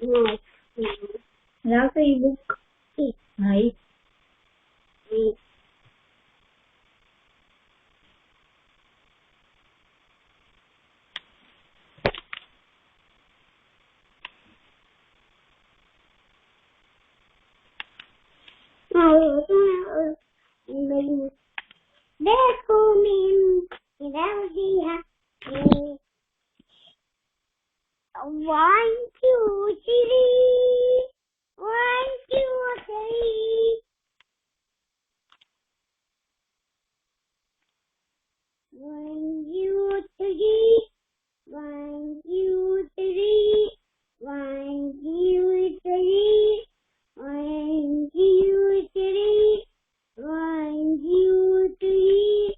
No. Now the ebook. Nice. देखो मैं दिया 1 2 3 1 2 3 1 2 3 1 2 3 1 2 3 1 2 3 1 2 3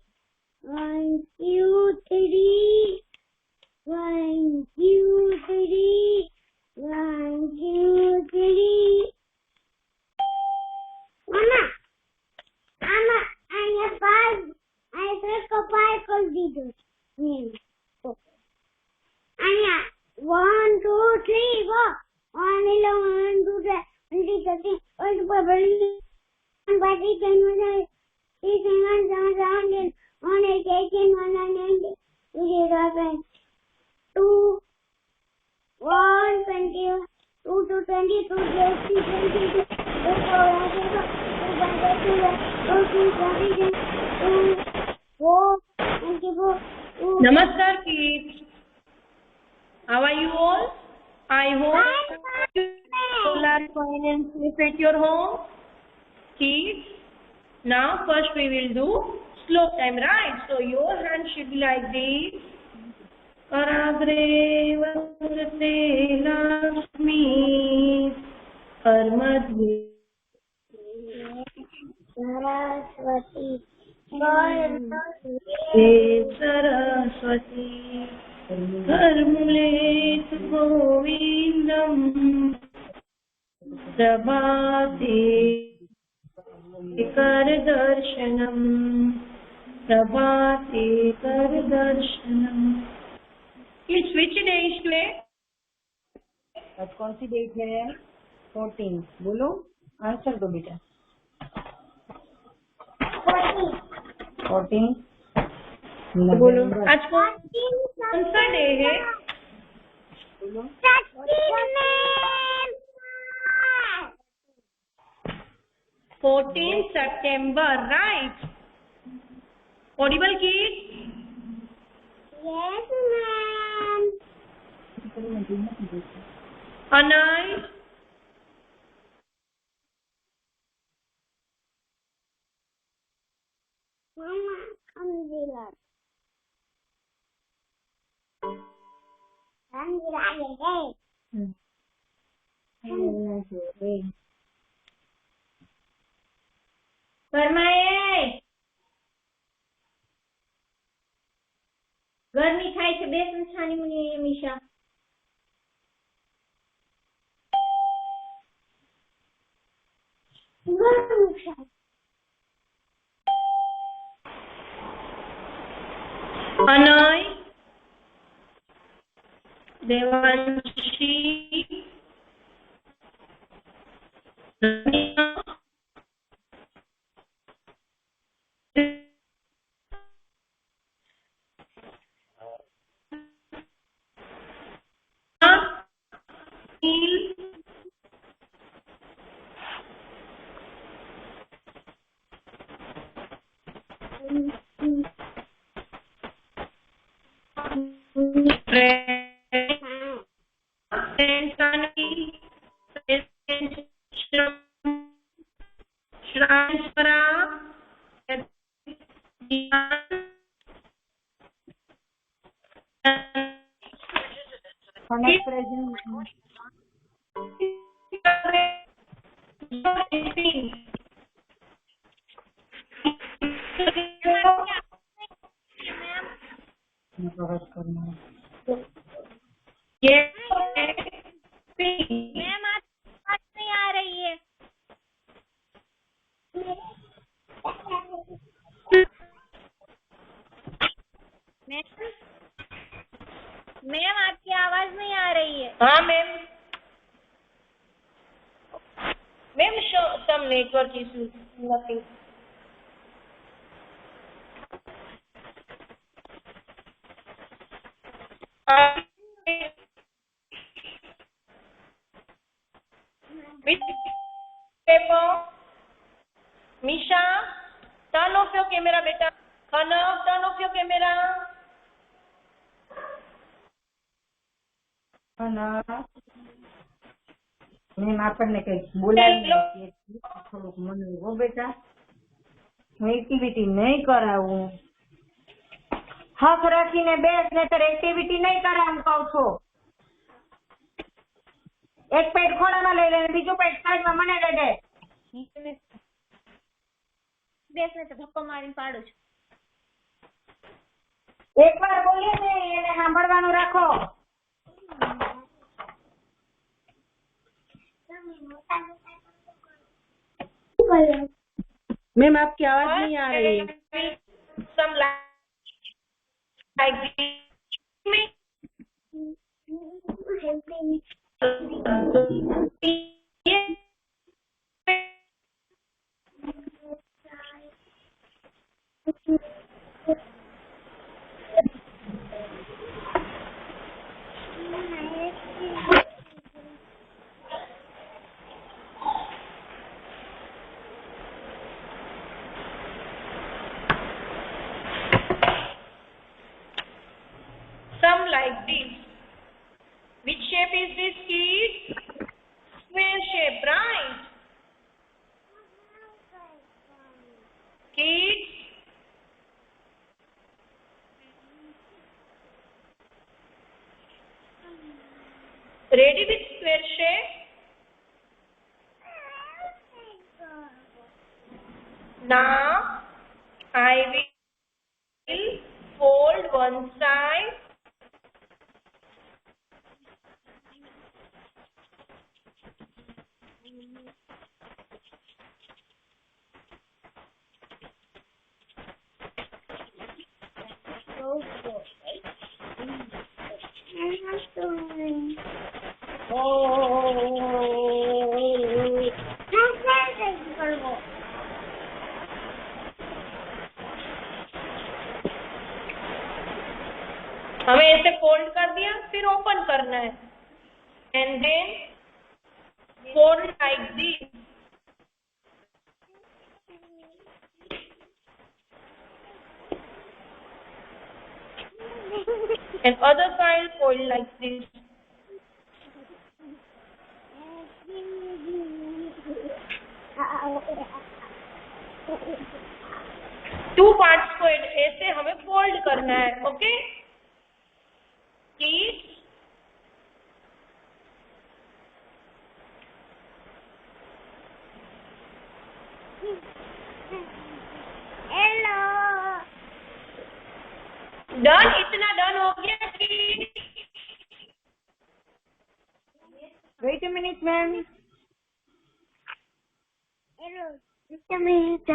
1 2 3 1 2 3 1 2 3 Mama, I have five. I took 5 computers. Anya, 1 2 3 4 1 11 2 3 13 1 12 1 5 6 7 8 9 10 11 1 8 18 1 9 20 2 1 20 2 to 20 2 20 22 2 Namaskar kids. How are you all? I hope you are fine and safe at your home. Kids, now first we will do slope time, right? So your hand should be like this. Karagre vasate Lakshmi Karmadhi Saraswati. Saraswati Karmule Govindam Prabhate Kardarshanam Prabhate Kardarshanam. Kids, which day is today? आज कौन सी date है? 14. बोलो, answer दो बेटा. 14. बोलो, आज कौन सा डे है? बोलो. 14 September, right? Audible kids? Yes, ma'am. Anay? Mama, alhamdulillah. Alhamdulillah. ફરમાય ગરમી થાય છે બે સંછાની મુની મીશા અનય દેવાંશી मैम आवाज नहीं आ रही है। मैम आपकी आवाज नहीं आ रही है। हाँ ma'am network issues, nothing. Which paper? Misha, turn off your camera, beta. Kanav, turn off your camera. Ma'am આપણને કઈક બોલાવી થોડુંક મને હો બેટા હું એક્ટિવિટી નહીં કરાવું હક રાખીને બેસ નહીતર એક્ટિવિટી નહીં કરાવું કહું છું એક પેટ ખોળામાં લઈ લે બીજું પેટ સાઈડમાં મને દે દે બેસ ને તો ધક્કો મારીને પાડું છું. એકવાર બોલીએ ને એને સાંભળવાનું રાખો. मैम आपकी आवाज नहीं आ रही है. Some like some like this. Which shape is this, kids? Square shape, right? Kids? Ready with square shape? Now, I will fold one side. हमें ऐसे फोल्ड कर दिया फिर ओपन करना है and then fold like this and other side fold like this. Two parts को ऐसे हमें फोल्ड करना है. Okay kids? Hello done? इतना डन हो गया कि wait a minute ma'am. Hello just a minute.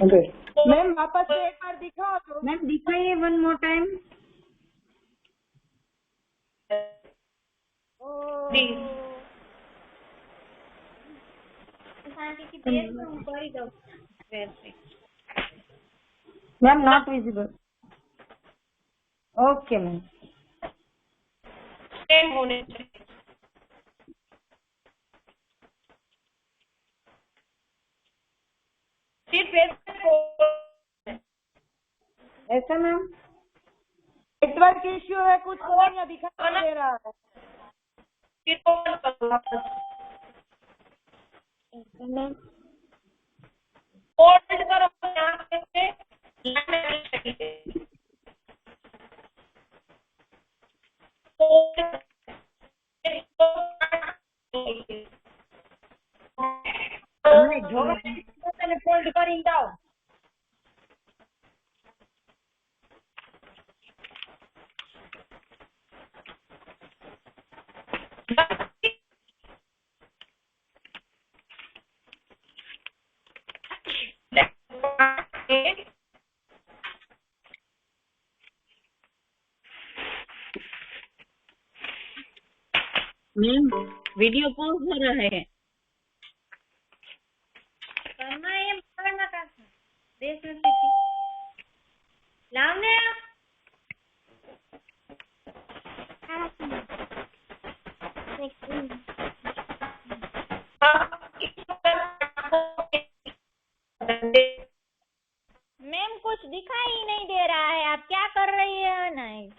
Okay ma'am वापस से एक बार दिखाओ तो. मैम दिखाइए one more time. Ma'am not visible. Okay ma'am. Same होने चाहिए. सिर्फ ऐसा मैम नेटवर्क इश्यू है कुछ और या दिखाई नहीं दे रहा है. फिर ओपन करो. फोल्ड करो यहाँ से જોવે તને ફોલ્ડ કરીને જાઓ. मैम वीडियो पॉज हो रहा है. करना ये मरना का देख नहीं लावने मैम कुछ दिखाई ही नहीं दे रहा है. आप क्या कर रही है? नहीं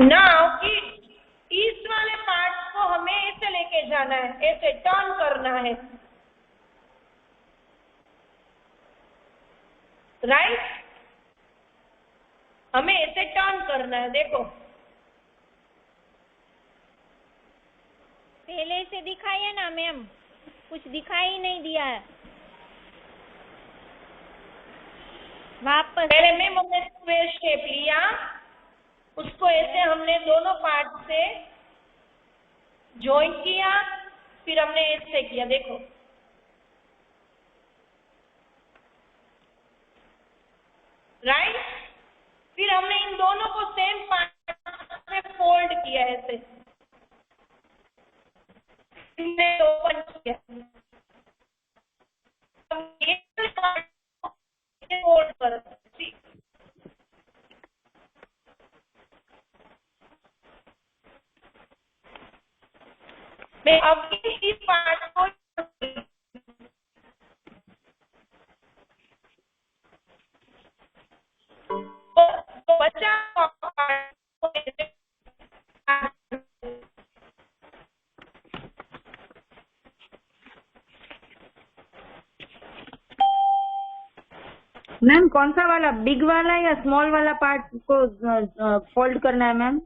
नाउ ईस्ट वाले पार्ट को हमें ऐसे लेके जाना है, ऐसे टर्न करना है. राइट हमें ऐसे टर्न करना है. देखो पहले से दिखाई है ना मैम, कुछ दिखाई ही नहीं दिया है. वापस पहले मैम हमने स्क्वायर शेप लिया, उसको ऐसे हमने दोनों पार्ट से ज्वाइन किया, फिर हमने ऐसे किया. देखो राइट, फिर हमने इन दोनों को सेम पार्ट में फोल्ड किया ऐसे, ओपन किया. फोल्ड कर मैं अब इस पार्ट को तो बच्चा मैम कौन सा वाला, बिग वाला या स्मॉल वाला पार्ट को फोल्ड करना है मैम?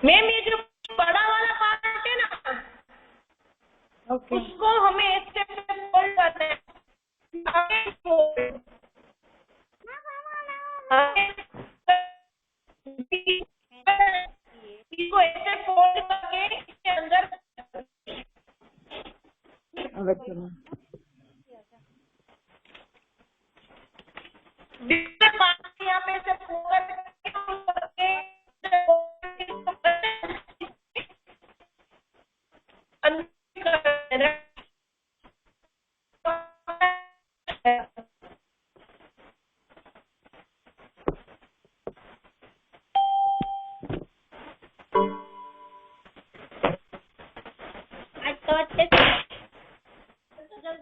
मैम ये जो बड़ा वाला पार्ट है ना, ओके उसको हमें ऐसे फोल्ड करना है. आगे फोल्ड, इसको ऐसे फोल्ड करके इसके अंदर यहाँ पे ऐसे फोल्ड करके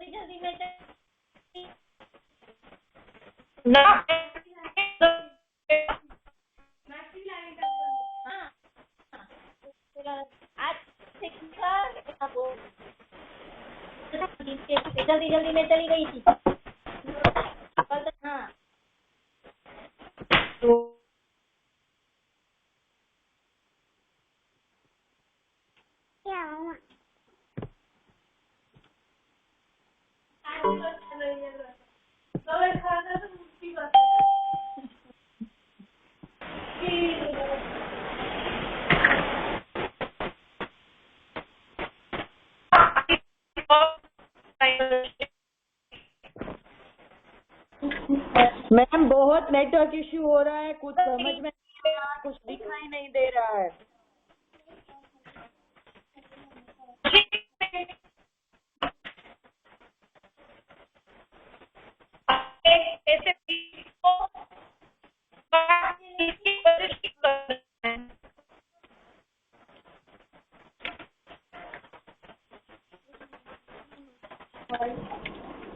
जल्दी में ना आज थी, जल्दी जल्दी मैं चली गई थी। हाँ तो क्या हुआ? मैम बहुत नेटवर्क इश्यू हो रहा है, कुछ समझ में नहीं आ रहा, कुछ दिखाई नहीं दे रहा है।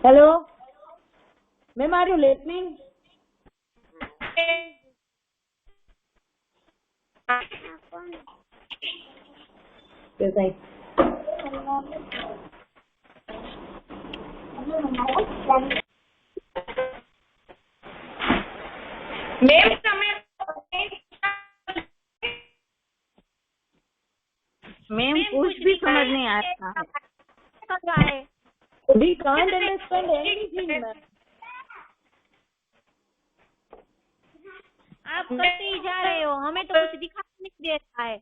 Hello ma'am, are you listening? Ma'am समय मैम कुछ भी समझ नहीं आ रहा है। We can't understand anything, ma'am. आप करते ही जा रहे हो, हमें तो कुछ दिखाई नहीं दे रहा है।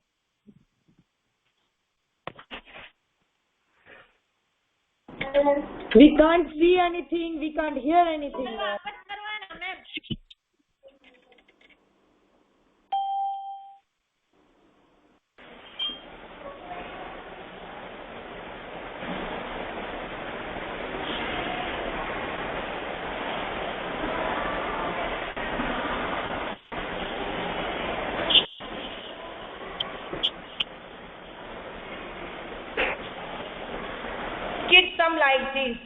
We can't see anything, we can't hear anything, ma'am. वापस करवाना ma'am. kids some like this.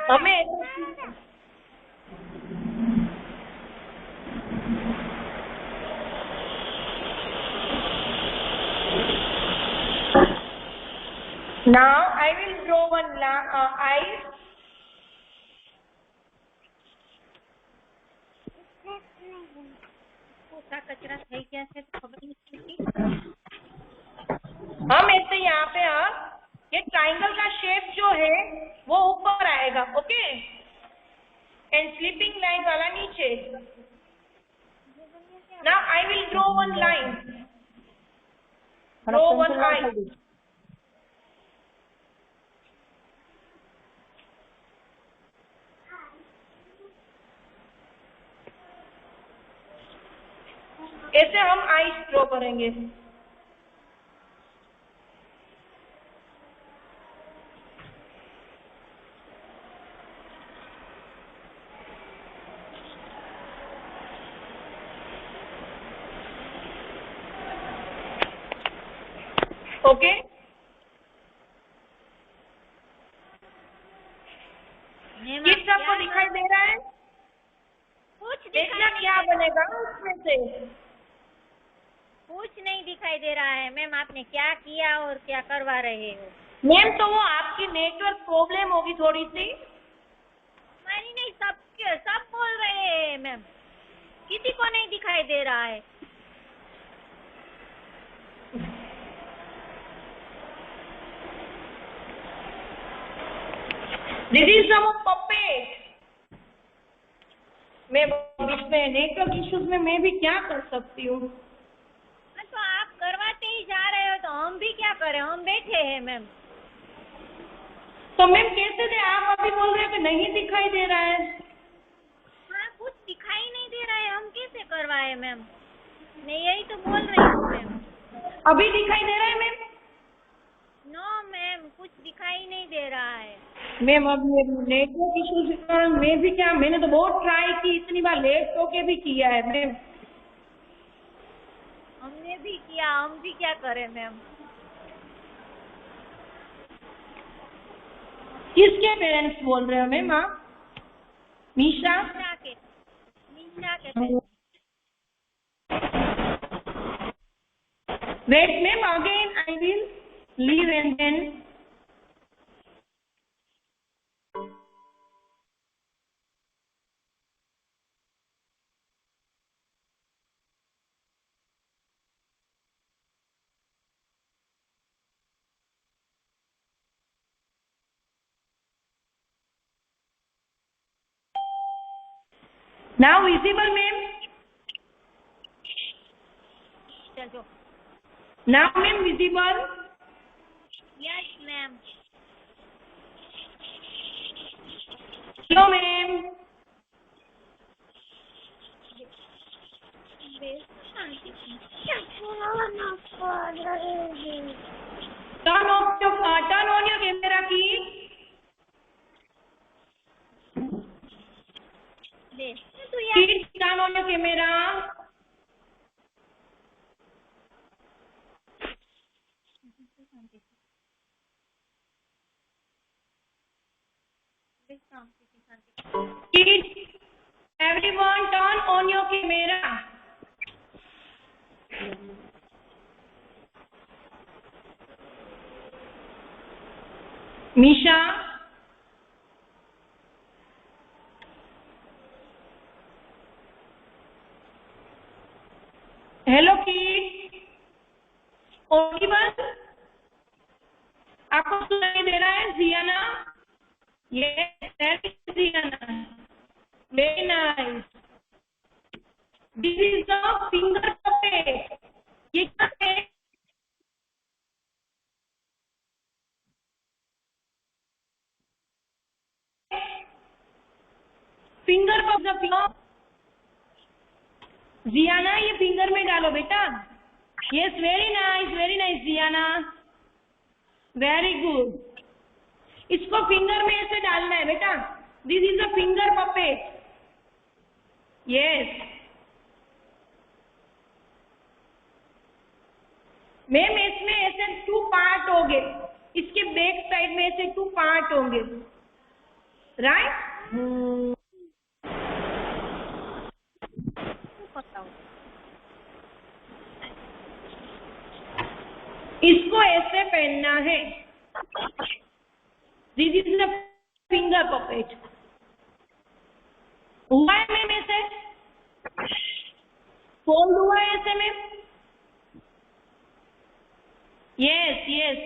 हमें now I will draw one eyes. कचरा થઈ ગયા છે ખબર नहीं चलती। हम ऐसे यहाँ पे ये ट्राइंगल का शेप जो है वो ऊपर आएगा, ओके, एंड स्लीपिंग लाइन वाला नीचे। Now I will draw one line, draw one eye. ऐसे हम आईज ड्रॉ करेंगे। ओके, किस सबको दिखाई दे रहा है? कुछ देखना क्या बनेगा उसमें से। कुछ नहीं दिखाई दे रहा है मैम। आपने क्या किया और क्या करवा रहे हो? मैम तो वो आपकी नेटवर्क प्रॉब्लम होगी थोड़ी सी। हमारी नहीं, सब बोल रहे हैं मैम, किसी को नहीं दिखाई दे रहा है। This is the puppet. मैं इसमें नेटवर्क इश्यूज में मैं भी क्या कर सकती हूँ? तो आप करवाते ही जा रहे हो तो हम भी क्या करें, हम बैठे हैं मैम। तो मैम कैसे दे, आप अभी बोल रहे हो कि नहीं दिखाई दे रहा है। हाँ, कुछ दिखाई नहीं दे रहा है, हम कैसे करवाए मैम? मैं यही तो बोल रही हूँ मैम। अभी दिखाई दे रहा है मैम? नो मैम, कुछ दिखाई नहीं दे रहा है। मैम अब ये नेटवर्क इश्यूज के कारण मैं भी क्या, मैंने तो बहुत ट्राई की, इतनी बार लेट होके भी किया है मैम। हमने भी किया, हम भी क्या करें मैम? किसके पेरेंट्स बोल रहे हो मैम आप? मीशा के wait ma'am, again I will leave and then now visible, ma'am. चलो. Now, ma'am, visible. Yes, ma'am. Hello, ma'am. Turn on your camera, key. तू यार Kids, turn on your camera. Kids, everyone turn on your camera. Misha. Hello kids. Audible? आपको सुनाई दे रहा है Ziana? Yes, that is Ziana. Very nice. This is the finger puppet. ये क्या है? Finger of the finger. Jiyana ये फिंगर में डालो बेटा. Yes, very nice Jiyana. Very good. इसको फिंगर में ऐसे डालना है बेटा. This is a finger puppet. Yes ma'am, इसमें ऐसे 2 पार्ट होंगे. इसके बैक साइड में ऐसे 2 पार्ट होंगे, राइट? इसको ऐसे पहनना है. This is the finger puppet. हुआ है मैम ऐसे? फोल्ड हुआ है ऐसे मैम? Yes yes.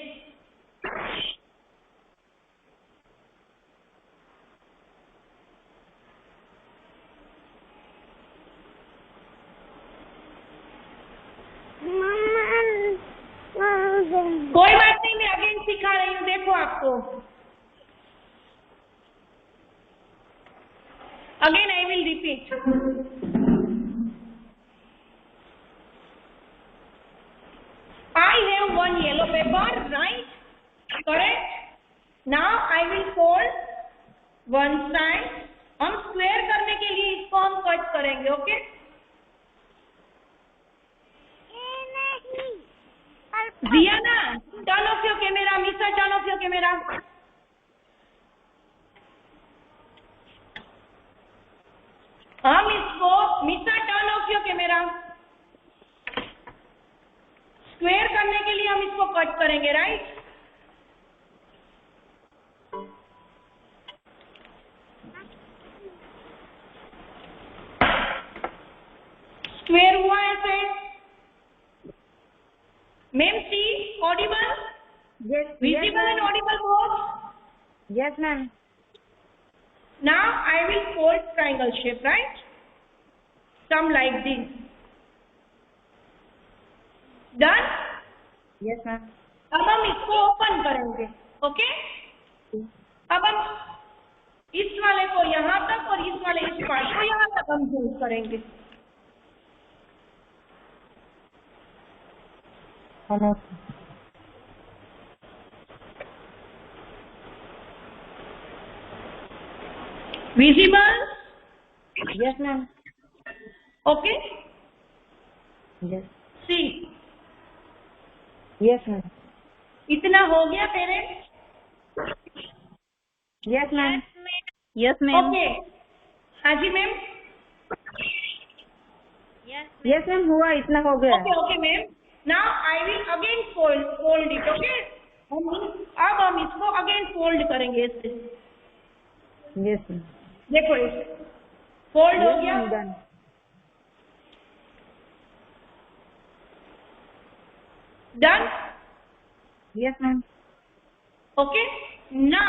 कोई बात नहीं, मैं अगेन सिखा रही हूँ. देखो आपको again I will repeat. I have one yellow paper, right? Correct? Now I will fold one side. हम स्क्वायर करने के लिए इसको हम कट करेंगे, okay? Ziana, turn off your camera. Misha, turn off your camera. हम इसको, मिसा turn off your camera. Square करने के लिए हम इसको कट करेंगे, राइट? स्क्वायर हुआ ऐसे. Ma'am see audible? Yes, visible and audible both? yes, ma'am. Now I will fold triangle shape, right? Some like this. Done? Yes, ma'am. अब हम इसको ओपन करेंगे, ओके? अब हम इस वाले को यहाँ तक और इस वाले इस पार्ट को यहाँ तक हम यूज करेंगे. Hello. Visible? Yes, ma'am. Okay? Yes. See, Yes, ma'am. इतना हो गया parents? Yes, ma'am. Yes, ma'am. Okay. हाँ जी मैम. Yes. Yes, ma'am. हुआ, इतना हो गया. Okay ma'am. Now I will again fold it, okay? करेंगे ऐसे। Yes ma'am. देखो ऐसे फोल्ड हो गया। Done. Done. Yes ma'am. Okay ना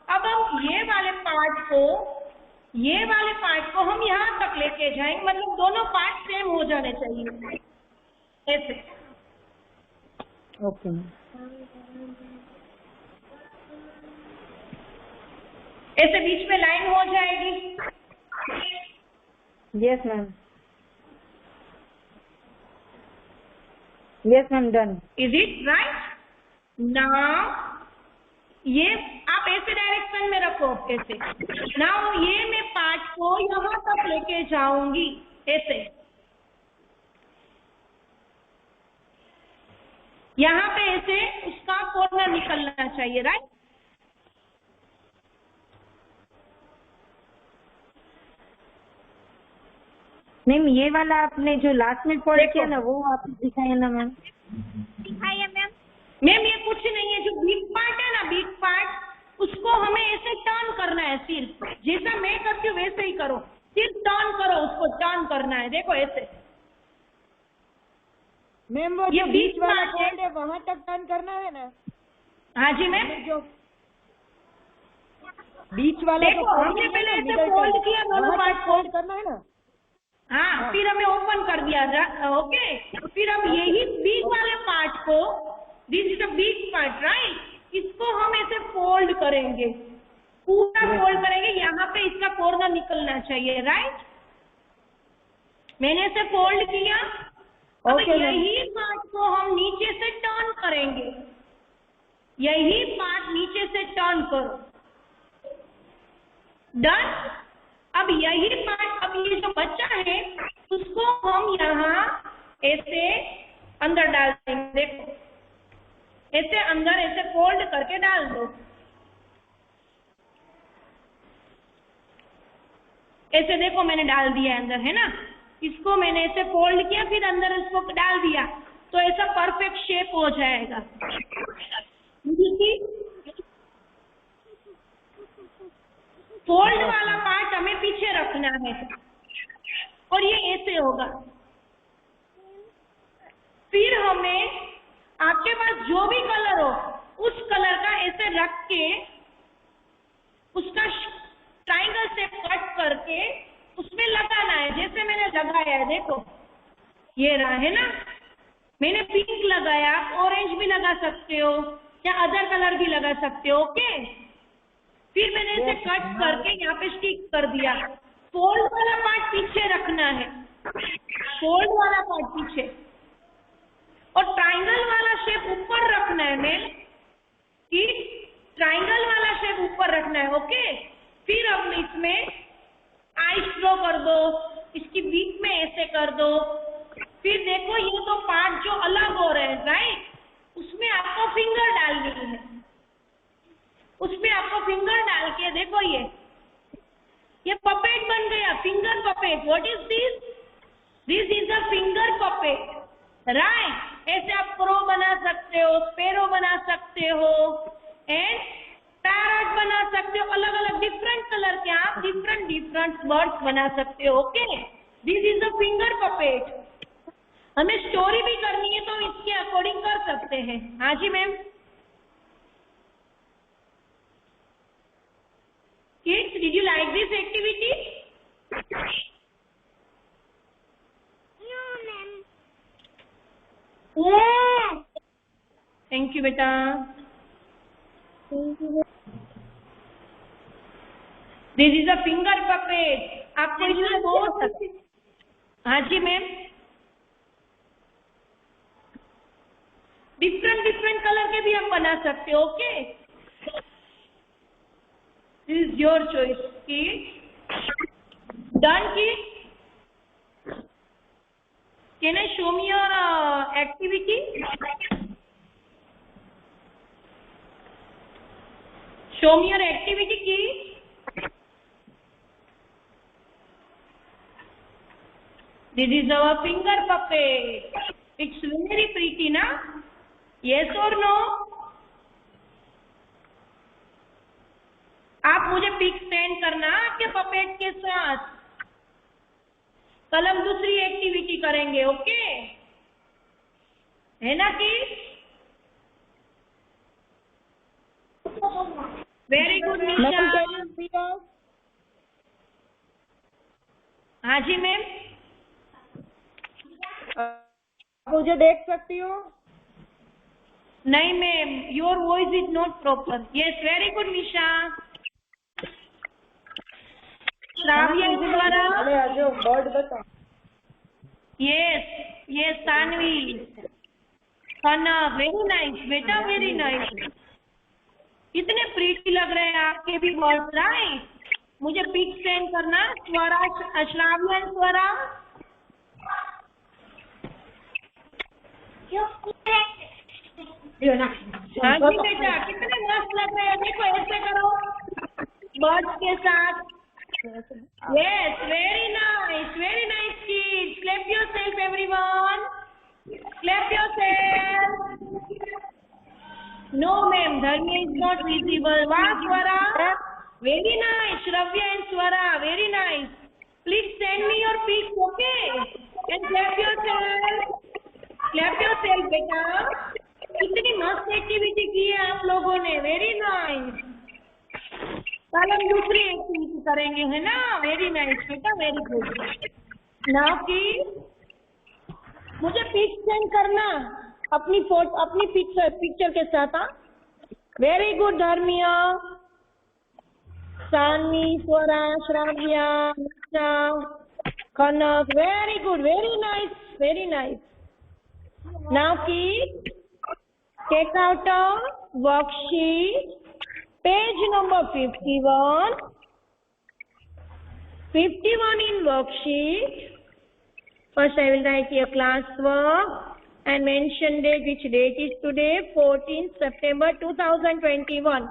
अब हम ये वाले पार्ट को हम यहाँ तक लेके जाएंगे, मतलब दोनों पार्ट सेम हो जाने चाहिए ऐसे। Okay ma'am. ऐसे बीच में लाइन हो जाएगी। Yes ma'am. Yes ma'am done. Is it right? Now ये आप ऐसे डायरेक्शन में रखो ऐसे। नाउ ये मैं पार्ट को यहाँ तक लेके जाऊंगी ऐसे। यहाँ पे ऐसे उसका कॉर्नर निकलना चाहिए, राइट? मैम ये वाला आपने जो लास्ट में फोल्ड किया ना वो आप दिखाइए ना मैम। दिखाइए मैम। मैम ये कुछ नहीं है, जो बिग पार्ट है ना, बिग पार्ट उसको हमें ऐसे टर्न करना है। सिर्फ जैसा मैं करती हूँ वैसे ही करो, सिर्फ टर्न करो, उसको टर्न करना है। देखो ऐसे। मैम वो ये जो बीच वाला फोल्ड है वहाँ तक टर्न करना है ना? हाँ जी मैम। जो बीच वाला देखो हमने पहले ऐसे फोल्ड किया दोनों पार्ट फोल्ड करना है ना? हाँ, फिर हमें ओपन कर दिया। ओके, फिर हम यही बीच वाले पार्ट को, this is the big part right, इसको हम ऐसे फोल्ड करेंगे, पूरा फोल्ड करेंगे। यहाँ पे इसका कॉर्नर निकलना चाहिए, राइट? मैंने ऐसे फोल्ड किया। अब यही पार्ट को हम नीचे से टर्न करेंगे। यही पार्ट नीचे से टर्न करो। डन। अब यही पार्ट, अब ये जो बच्चा है उसको हम यहाँ ऐसे अंदर डाल देंगे। देखो ऐसे अंदर ऐसे फोल्ड करके डाल दो। ऐसे देखो मैंने डाल दिया अंदर, है ना? इसको मैंने ऐसे फोल्ड किया, फिर अंदर इसको डाल दिया, तो ऐसा परफेक्ट शेप हो जाएगा। फोल्ड वाला पार्ट हमें पीछे रखना है और ये ऐसे होगा। फिर हमें आपके पास जो भी कलर हो उस कलर का ऐसे रख के उसका ट्रायंगल शेप कट करके उसमें लगाना है, जैसे मैंने लगाया है। देखो ये रहा, है ना? मैंने पिंक लगाया, ऑरेंज भी लगा सकते हो या अदर कलर भी लगा सकते हो। ओके, फिर मैंने इसे कट करके यहाँ पे स्टिक कर दिया। फोल्ड वाला पार्ट पीछे रखना है, फोल्ड वाला पार्ट पीछे, और ट्रायंगल वाला शेप ऊपर रखना है। मैम कि ट्रायंगल वाला शेप ऊपर रखना है। ओके, फिर अब इसमें आईज ड्रॉ कर दो, इसकी बीच में ऐसे कर दो। फिर देखो ये तो पार्ट जो अलग हो रहे हैं, राइट, उसमें आपको फिंगर डालनी है। उसमें आपको फिंगर डाल के देखो ये पपेट बन गया, finger puppet. What is this? This is a finger puppet, right? ऐसे आप क्रो बना सकते हो, स्पैरो बना सकते हो एंड पैरट बना सकते हो। अलग अलग डिफरेंट कलर के आप डिफरेंट बर्ड्स बना सकते हो। Okay, this is a finger puppet. हमें स्टोरी भी करनी है तो इसके अकॉर्डिंग कर सकते हैं। हाँ जी ma'am. Kids, did you like this activity? No, ma'am. Yes. Thank you, beta. Thank you. This is a finger puppet. आपको इसमें बहुत, हाँ जी मैम, डिफरेंट कलर के भी हम बना सकते हो। Okay, this is your choice. Kids, done kids? Can I show me your activity? Show me your activity, kids. This is our finger puppet. It's very pretty, na? Yes or no? मुझे pic send करना आपके puppet के साथ। कल हम दूसरी activity करेंगे, okay? है ना किड्स? वेरी गुड निशा। हाँ जी मैम। मुझे देख सकती हो? नहीं ma'am, your voice is not proper. Yes, very good Nisha. Shravya द्वारा। बर्ड बताओ। Yes yes, Saanvi, Kanak, very nice बेटा, वेरी नाइस। कितने प्रीटी लग रहे हैं आपके भी वर्ड्स, राइट? मुझे पिक सेंड करना। स्वरा, श्राव्य, स्वरा। हाँ जी बेटा, कितने मस्त लग रहे हैं, देखो ऐसे करो बर्ड्स के साथ। Yes, very nice kids. Clap yourself everyone, clap yourself. No ma'am, Dharmi is not visible. वाह Swara, very nice. Shravya and Swara, very nice. Please send me your pics, okay? And clap yourself, clap yourself बेटा। कितनी मस्त activity की है आप लोगों ने, very nice. कल हम दूसरी एक्टिविटी करेंगे, है ना? वेरी नाइस बेटा, वेरी गुड। नाउ की मुझे पिक सेंड करना अपनी फोटो, अपनी पिक्चर के साथ। हाँ, very good Dharmiya, Saanvi, Swara, Shravya, Nisha, Kanak, very good, very nice, very nice. Now की take out a worksheet, page number 51. 51 in worksheet. First I will write your classwork and mention date. Which date is today? 14th September 2021.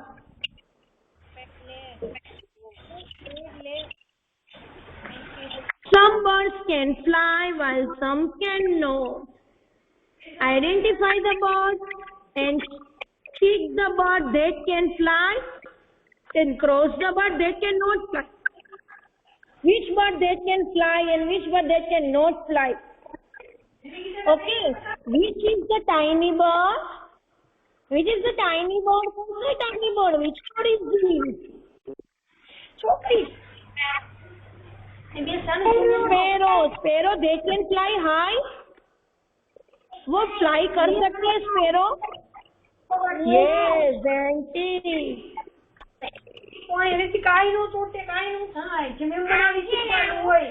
Some birds can fly while some cannot. Identify the bird and tick the bird that can fly, then cross the bird that cannot fly. Which bird that can fly and which bird that cannot fly? Okay. Which is the tiny bird? Which is the tiny bird? Who's the tiny bird? Which bird is this? Chokri. Sparrow, they can fly high. वो fly कर सकते हैं sparrow? Yes, anti. કોઈ એનાથી કાઈ નો તોડે, કાઈ નો થાય, જે મેમ બનાવી શીખવાનું હોય,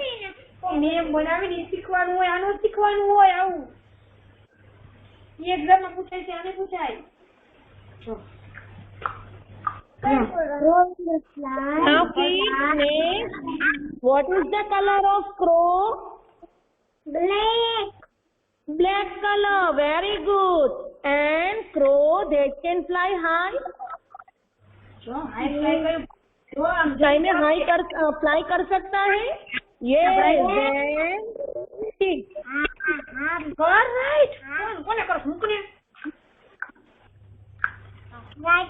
મેમ બનાવીને શીખવાનું હોય, આનું શીખવાનું હોય આવું. એ એક્ઝામમાં પૂછાય છે, આને પૂછાય. Now please next, what is the color of crow? Black. Black color, very good. And crow that can fly high? Fly में हाई कर फ्लाई कर सकता है? Yes, then tick. All right. કોને કરો મૂકને? Right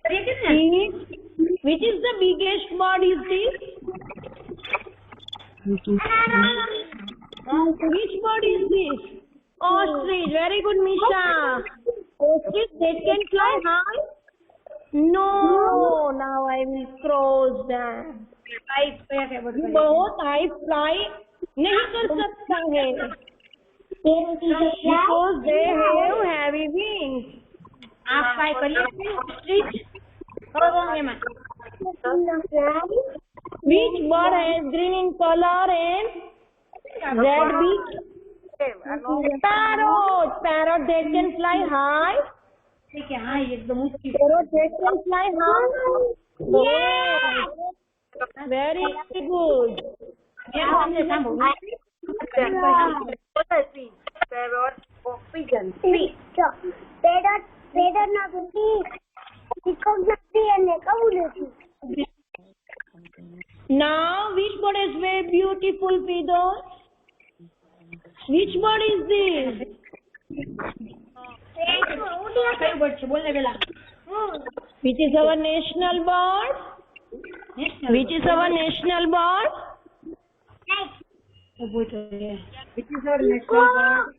करिए किसने? Which is the biggest bird is this? Which bird is this? Ostrich. Very good, Misha. Ostrich that can fly high? No. Now I will cross them. बहुत high fly नहीं कर सकता है because they have heavy wings. आप fly करिए ostrich. Which bird has green in color and red beak? Parrot. Parrot that can fly high. ठीक है, हाँ एकदम ऊँची. Parrot that can fly high. Yes. Very good. ये हमने सामने. Parrot નથી. Peacock નથી અને કબૂ નથી. Now, which bird has very beautiful feathers? Which bird is this? કયું bird છે? બોલ ને પેલા. Which is our national bird? Which is our national bird? Which is our national bird?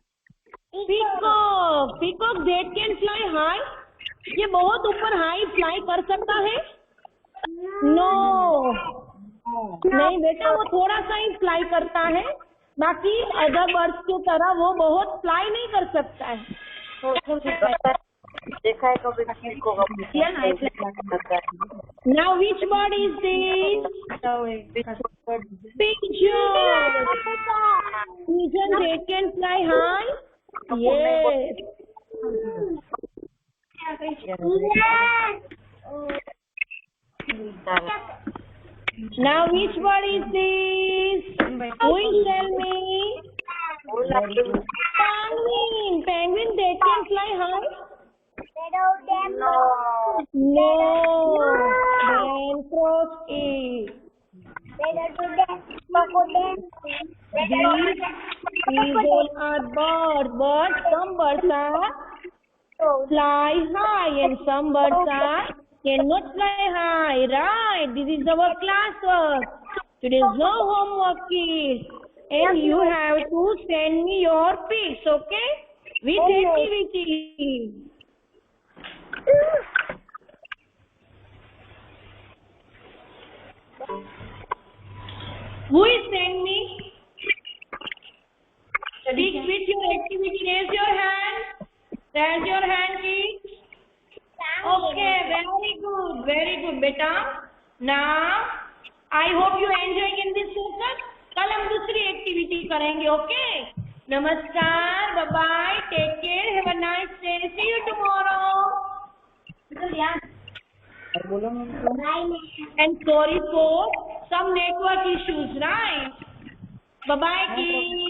Peacock. Peacock that can fly high. ये बहुत ऊपर high fly कर सकता है? नो नहीं बेटा, वो थोड़ा सा ही फ्लाई करता है, बाकी अदर बर्ड्स की तरह वो बहुत फ्लाई नहीं कर सकता है। देखा है कभी किसको Now which bird is this? Pigeon. Pigeon they can fly high? Yes. Now which bird is this? Who will tell me? Penguin. Penguin they can fly high? No. Then crocodile. These all are birds. Birds. Some birds are fly high and some birds are cannot fly high. Right. This is our class work. Today is no homework, kids. And you have to send me your pics, okay? With activity. Who is send me? Pics with your activity. Raise your hand. Raise your hand, kids. Okay, very good, beta. Now, I hope you enjoying in this focus. कल हम दूसरी activity करेंगे, okay? नमस्कार, bye bye, take care, have a nice day, see you tomorrow. And sorry for some network issues, right? Bye bye, kids.